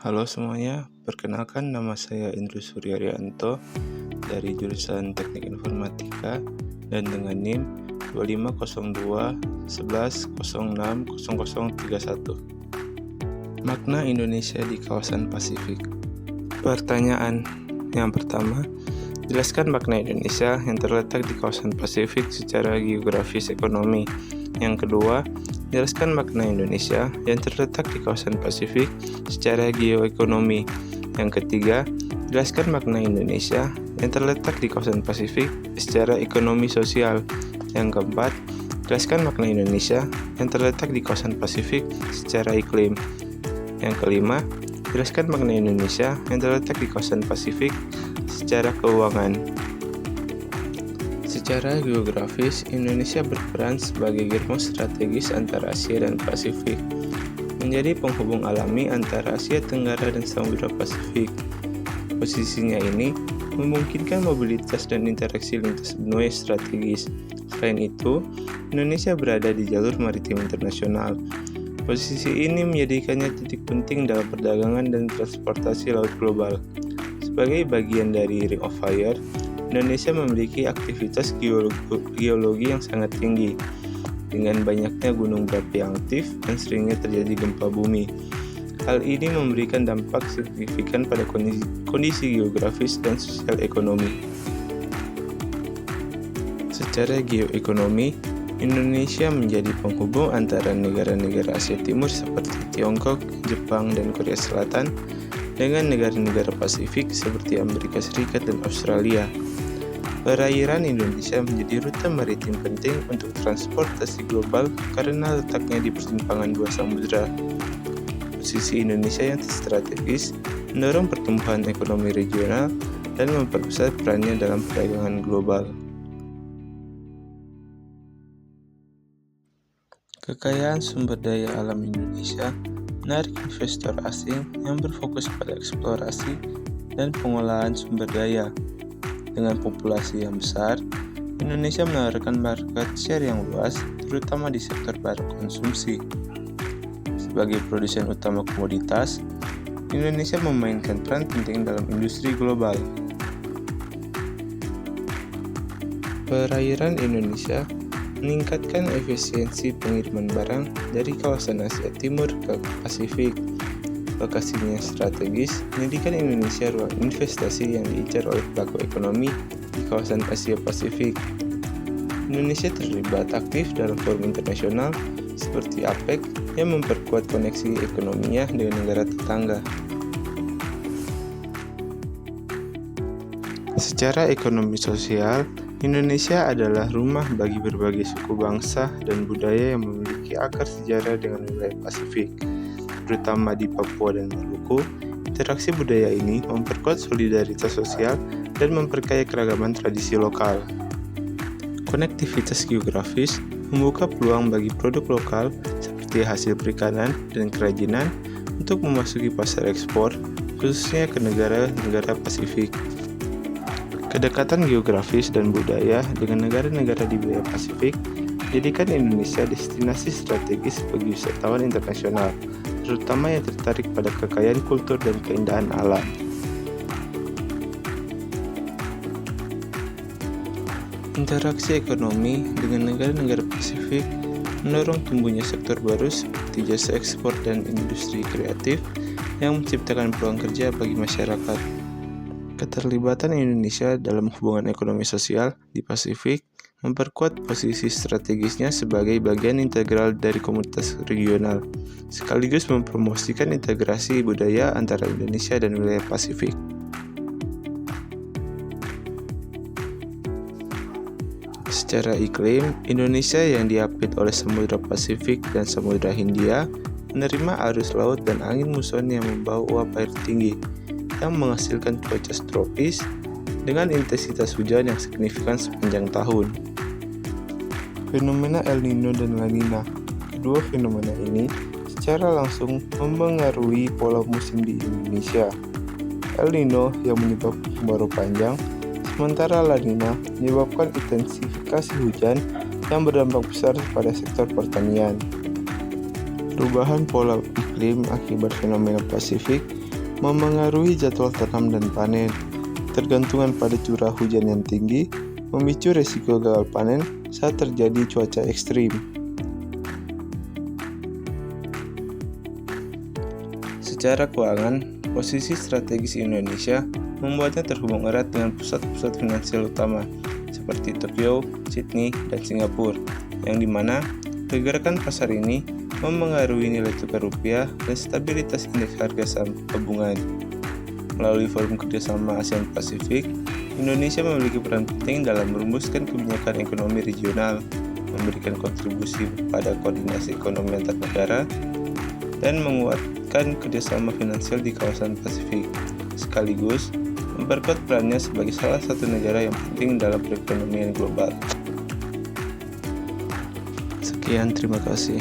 Halo semuanya, perkenalkan nama saya Indro Suryarianto dari jurusan Teknik Informatika dan dengan NIM 250211060031. Makna Indonesia di kawasan Pasifik. Pertanyaan yang pertama, jelaskan makna Indonesia yang terletak di kawasan Pasifik secara geografis ekonomi. Yang kedua, jelaskan makna Indonesia yang terletak di kawasan Pasifik secara geoekonomi. Yang ketiga, jelaskan makna Indonesia yang terletak di kawasan Pasifik secara ekonomi sosial. Yang keempat, jelaskan makna Indonesia yang terletak di kawasan Pasifik secara iklim. Yang kelima, jelaskan makna Indonesia yang terletak di kawasan Pasifik secara keuangan. Secara geografis, Indonesia berperan sebagai gerbang strategis antara Asia dan Pasifik, menjadi penghubung alami antara Asia Tenggara dan Samudra Pasifik. Posisinya ini memungkinkan mobilitas dan interaksi lintas benua strategis. Selain itu, Indonesia berada di jalur maritim internasional. Posisi ini menjadikannya titik penting dalam perdagangan dan transportasi laut global. Sebagai bagian dari Ring of Fire, Indonesia memiliki aktivitas geologi yang sangat tinggi, dengan banyaknya gunung berapi yang aktif dan seringnya terjadi gempa bumi. Hal ini memberikan dampak signifikan pada kondisi geografis dan sosial ekonomi. Secara geoekonomi, Indonesia menjadi penghubung antara negara-negara Asia Timur seperti Tiongkok, Jepang, dan Korea Selatan dengan negara-negara Pasifik seperti Amerika Serikat dan Australia. Perairan Indonesia menjadi rute maritim penting untuk transportasi global karena letaknya di persimpangan dua samudera. Posisi Indonesia yang strategis mendorong pertumbuhan ekonomi regional dan memperbesar perannya dalam perdagangan global. Kekayaan sumber daya alam Indonesia menarik investor asing yang berfokus pada eksplorasi dan pengolahan sumber daya. Dengan populasi yang besar, Indonesia menawarkan market share yang luas, terutama di sektor barang konsumsi. Sebagai produsen utama komoditas, Indonesia memainkan peran penting dalam industri global. Perairan Indonesia meningkatkan efisiensi pengiriman barang dari kawasan Asia Timur ke Pasifik. Lokasinya strategis menjadikan Indonesia ruang investasi yang diincar oleh pelaku ekonomi di kawasan Asia Pasifik. Indonesia terlibat aktif dalam forum internasional seperti APEC yang memperkuat koneksi ekonominya dengan negara tetangga. Secara ekonomi sosial, Indonesia adalah rumah bagi berbagai suku bangsa dan budaya yang memiliki akar sejarah dengan wilayah Pasifik. Terutama di Papua dan Maluku, interaksi budaya ini memperkuat solidaritas sosial dan memperkaya keragaman tradisi lokal. Konektivitas geografis membuka peluang bagi produk lokal seperti hasil perikanan dan kerajinan untuk memasuki pasar ekspor, khususnya ke negara-negara Pasifik. Kedekatan geografis dan budaya dengan negara-negara di wilayah Pasifik menjadikan Indonesia destinasi strategis bagi wisatawan internasional, terutama yang tertarik pada kekayaan kultur dan keindahan alam. Interaksi ekonomi dengan negara-negara Pasifik mendorong tumbuhnya sektor baru seperti jasa ekspor dan industri kreatif yang menciptakan peluang kerja bagi masyarakat. Keterlibatan Indonesia dalam hubungan ekonomi sosial di Pasifik memperkuat posisi strategisnya sebagai bagian integral dari komunitas regional, sekaligus mempromosikan integrasi budaya antara Indonesia dan wilayah Pasifik. Secara iklim, Indonesia yang diapit oleh Samudra Pasifik dan Samudra Hindia menerima arus laut dan angin muson yang membawa uap air tinggi, yang menghasilkan cuaca tropis dengan intensitas hujan yang signifikan sepanjang tahun. Fenomena El Nino dan La Nina. Kedua fenomena ini secara langsung memengaruhi pola musim di Indonesia. El Nino yang menyebabkan kemarau panjang, sementara La Nina menyebabkan intensifikasi hujan yang berdampak besar pada sektor pertanian. Perubahan pola iklim akibat fenomena Pasifik memengaruhi jadwal tanam dan panen. Tergantungan pada curah hujan yang tinggi memicu resiko gagal panen saat terjadi cuaca ekstrim. Secara keuangan, posisi strategis Indonesia membuatnya terhubung erat dengan pusat-pusat finansial utama seperti Tokyo, Sydney, dan Singapura, yang dimana pergerakan pasar ini memengaruhi nilai tukar rupiah dan stabilitas indeks harga saham gabungan. Melalui forum kerjasama ASEAN Pasifik, Indonesia memiliki peran penting dalam merumuskan kebijakan ekonomi regional, memberikan kontribusi pada koordinasi ekonomi antar negara, dan menguatkan kerjasama finansial di kawasan Pasifik, sekaligus memperkuat perannya sebagai salah satu negara yang penting dalam perekonomian global. Sekian, terima kasih.